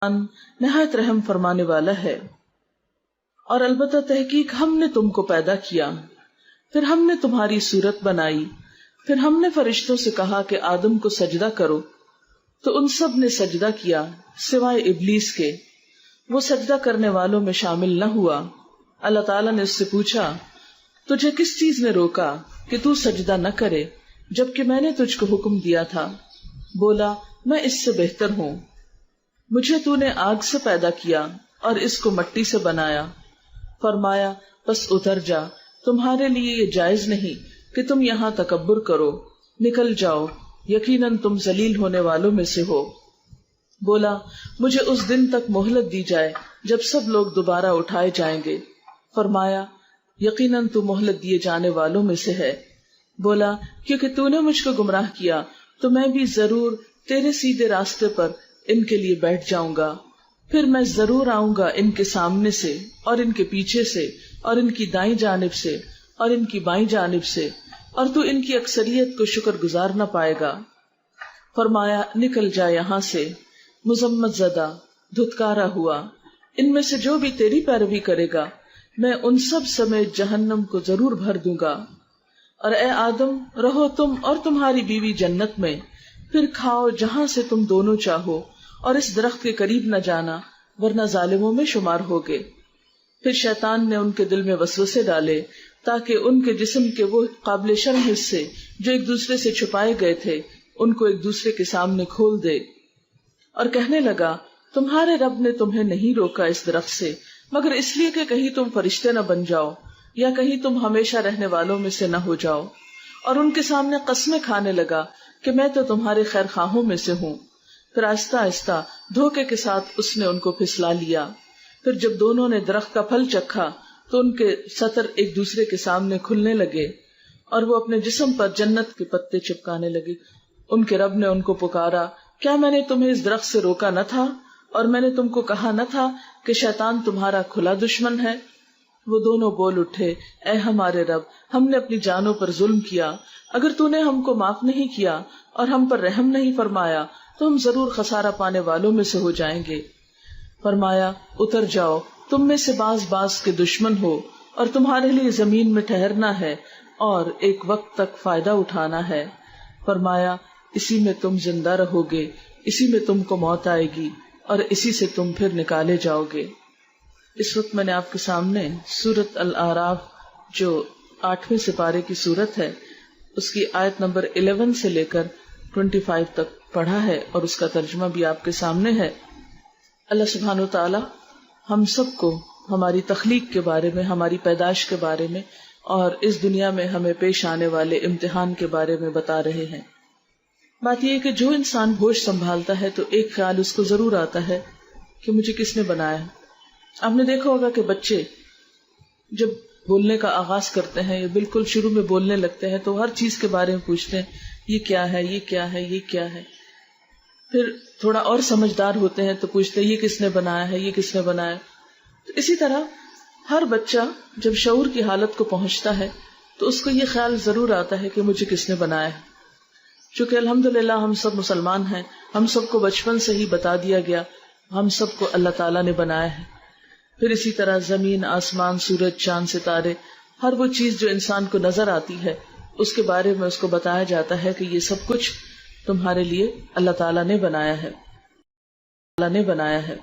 نہایت رحم فرمانے والا ہے۔ اور البتہ تحقیق ہم نے تم کو پیدا کیا، پھر ہم نے تمہاری صورت بنائی، پھر ہم نے فرشتوں سے کہا کہ آدم کو سجدہ کرو، تو ان سب نے سجدہ کیا سوائے ابلیس کے، وہ سجدہ کرنے والوں میں شامل نہ ہوا۔ اللہ تعالیٰ نے اس سے پوچھا تجھے کس چیز نے روکا کہ تو سجدہ نہ کرے جبکہ میں نے تجھ کو حکم دیا تھا؟ بولا میں اس سے بہتر ہوں، مجھے تو نے آگ سے پیدا کیا اور اس کو مٹی سے بنایا۔ فرمایا بس اتر جا، تمہارے لیے یہ جائز نہیں کہ تم یہاں تکبر کرو، نکل جاؤ، یقیناً تم ذلیل ہونے والوں میں سے ہو۔ بولا مجھے اس دن تک مہلت دی جائے جب سب لوگ دوبارہ اٹھائے جائیں گے۔ فرمایا یقیناً تو مہلت دیے جانے والوں میں سے ہے۔ بولا کیونکہ تو نے مجھ کو گمراہ کیا تو میں بھی ضرور تیرے سیدھے راستے پر ان کے لیے بیٹھ جاؤں گا، پھر میں ضرور آؤں گا ان کے سامنے سے اور ان کے پیچھے سے اور ان کی دائیں جانب سے اور ان کی بائیں جانب سے، اور تو ان کی اکثریت کو شکر گزار نہ پائے گا۔ فرمایا نکل جا یہاں سے، مذمت زدہ، دھتکارا ہوا، ان میں سے جو بھی تیری پیروی کرے گا میں ان سب سمیت جہنم کو ضرور بھر دوں گا۔ اور اے آدم رہو تم اور تمہاری بیوی جنت میں، پھر کھاؤ جہاں سے تم دونوں چاہو، اور اس درخت کے قریب نہ جانا ورنہ ظالموں میں شمار ہوگے۔ پھر شیطان نے ان کے دل میں وسوسے ڈالے تاکہ ان کے جسم کے وہ قابل شرم حصے جو ایک دوسرے سے چھپائے گئے تھے ان کو ایک دوسرے کے سامنے کھول دے، اور کہنے لگا تمہارے رب نے تمہیں نہیں روکا اس درخت سے مگر اس لیے کہ کہیں تم فرشتے نہ بن جاؤ یا کہیں تم ہمیشہ رہنے والوں میں سے نہ ہو جاؤ۔ اور ان کے سامنے قسمیں کھانے لگا کہ میں تو تمہارے خیر خواہوں میں سے ہوں۔ پھر آہستہ آہستہ دھوکے کے ساتھ اس نے ان کو پھسلا لیا۔ پھر جب دونوں نے درخت کا پھل چکھا تو ان کے سطر ایک دوسرے کے سامنے کھلنے لگے اور وہ اپنے جسم پر جنت کے پتے چپکانے لگے۔ ان کے رب نے ان کو پکارا کیا میں نے تمہیں اس درخت سے روکا نہ تھا اور میں نے تم کو کہا نہ تھا کہ شیطان تمہارا کھلا دشمن ہے؟ وہ دونوں بول اٹھے اے ہمارے رب، ہم نے اپنی جانوں پر ظلم کیا، اگر تو نے ہم کو معاف نہیں کیا اور ہم پر رحم نہیں فرمایا تو ہم ضرور خسارہ پانے والوں میں سے ہو جائیں گے۔ فرمایا اتر جاؤ، تم میں سے باز کے دشمن ہو، اور تمہارے لیے زمین میں ٹھہرنا ہے اور ایک وقت تک فائدہ اٹھانا ہے۔ فرمایا اسی میں تم زندہ رہو گے، اسی میں تم کو موت آئے گی اور اسی سے تم پھر نکالے جاؤ گے۔ اس وقت میں نے آپ کے سامنے سورۃ الاعراف جو 8ویں سپارے کی سورت ہے اس کی آیت نمبر 11 سے لے کر 25 تک پڑھا ہے اور اس کا ترجمہ بھی آپ کے سامنے ہے۔ اللہ سبحانہ وتعالی ہم سب کو ہماری تخلیق کے بارے میں، ہماری پیدائش کے بارے میں اور اس دنیا میں ہمیں پیش آنے والے امتحان کے بارے میں بتا رہے ہیں۔ بات یہ ہے کہ جو انسان ہوش سنبھالتا ہے تو ایک خیال اس کو ضرور آتا ہے کہ مجھے کس نے بنایا۔ آپ نے دیکھا ہوگا کہ بچے جب بولنے کا آغاز کرتے ہیں یا بالکل شروع میں بولنے لگتے ہیں تو ہر چیز کے بارے میں پوچھتے ہیں یہ کیا ہے، یہ کیا ہے، یہ کیا ہے۔ پھر تھوڑا اور سمجھدار ہوتے ہیں تو پوچھتے ہیں یہ کس نے بنایا ہے، یہ کس نے بنایا۔ تو اسی طرح ہر بچہ جب شعور کی حالت کو پہنچتا ہے تو اس کو یہ خیال ضرور آتا ہے کہ مجھے کس نے بنایا ہے۔ چونکہ الحمدللہ ہم سب مسلمان ہیں، ہم سب کو بچپن سے ہی بتا دیا گیا ہم سب کو اللہ تعالیٰ نے بنایا ہے۔ پھر اسی طرح زمین، آسمان، سورج، چاند، ستارے، ہر وہ چیز جو انسان کو نظر آتی ہے اس کے بارے میں اس کو بتایا جاتا ہے کہ یہ سب کچھ تمہارے لیے اللہ تعالیٰ نے بنایا ہے، اللہ نے بنایا ہے۔